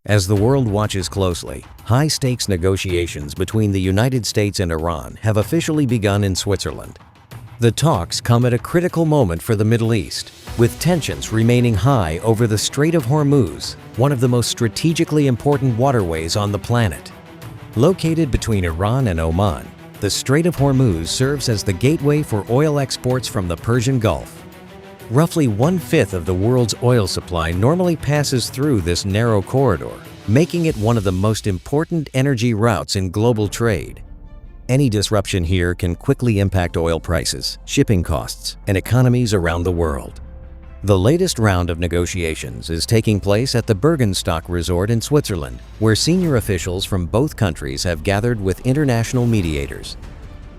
As the world watches closely, high-stakes negotiations between the United States and Iran have officially begun in Switzerland. The talks come at a critical moment for the Middle East, with tensions remaining high over the Strait of Hormuz, one of the most strategically important waterways on the planet. Located between Iran and Oman, the Strait of Hormuz serves as the gateway for oil exports from the Persian Gulf. Roughly one-fifth of the world's oil supply normally passes through this narrow corridor, making it one of the most important energy routes in global trade. Any disruption here can quickly impact oil prices, shipping costs, and economies around the world. The latest round of negotiations is taking place at the Bergenstock Resort in Switzerland, where senior officials from both countries have gathered with international mediators.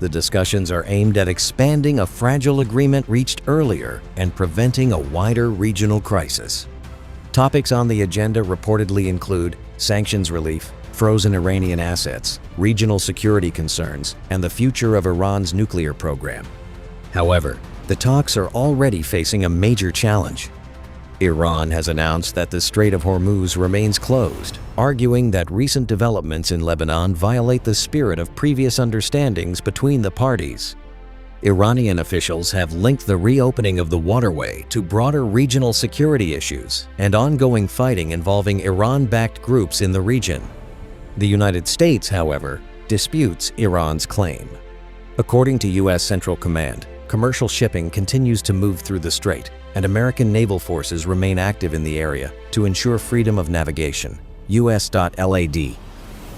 The discussions are aimed at expanding a fragile agreement reached earlier and preventing a wider regional crisis. Topics on the agenda reportedly include sanctions relief, frozen Iranian assets, regional security concerns, and the future of Iran's nuclear program. However, the talks are already facing a major challenge. Iran has announced that the Strait of Hormuz remains closed, arguing that recent developments in Lebanon violate the spirit of previous understandings between the parties. Iranian officials have linked the reopening of the waterway to broader regional security issues and ongoing fighting involving Iran-backed groups in the region. The United States, however, disputes Iran's claim. According to U.S. Central Command, commercial shipping continues to move through the strait, and American naval forces remain active in the area to ensure freedom of navigation. US.LAD.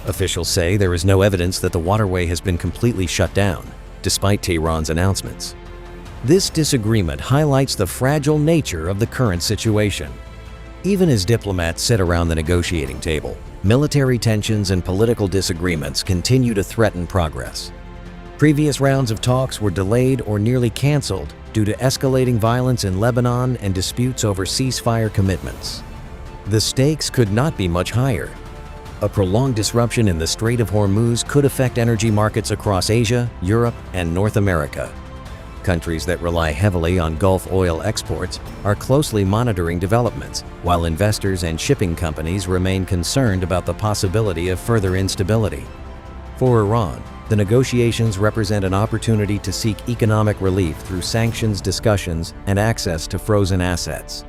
Officials say there is no evidence that the waterway has been completely shut down, despite Tehran's announcements. This disagreement highlights the fragile nature of the current situation. Even as diplomats sit around the negotiating table, military tensions and political disagreements continue to threaten progress. Previous rounds of talks were delayed or nearly canceled due to escalating violence in Lebanon and disputes over ceasefire commitments. The stakes could not be much higher. A prolonged disruption in the Strait of Hormuz could affect energy markets across Asia, Europe, and North America. Countries that rely heavily on Gulf oil exports are closely monitoring developments, while investors and shipping companies remain concerned about the possibility of further instability. For Iran, the negotiations represent an opportunity to seek economic relief through sanctions discussions and access to frozen assets.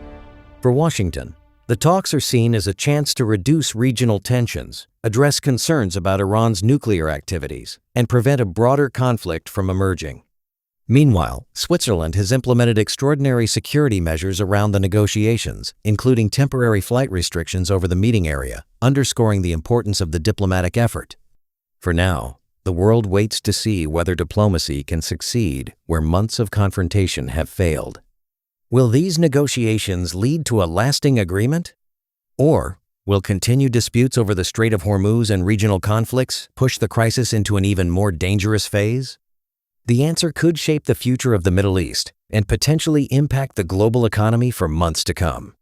For Washington, the talks are seen as a chance to reduce regional tensions, address concerns about Iran's nuclear activities, and prevent a broader conflict from emerging. Meanwhile, Switzerland has implemented extraordinary security measures around the negotiations, including temporary flight restrictions over the meeting area, underscoring the importance of the diplomatic effort. For now, the world waits to see whether diplomacy can succeed where months of confrontation have failed. Will these negotiations lead to a lasting agreement? Or will continued disputes over the Strait of Hormuz and regional conflicts push the crisis into an even more dangerous phase? The answer could shape the future of the Middle East and potentially impact the global economy for months to come.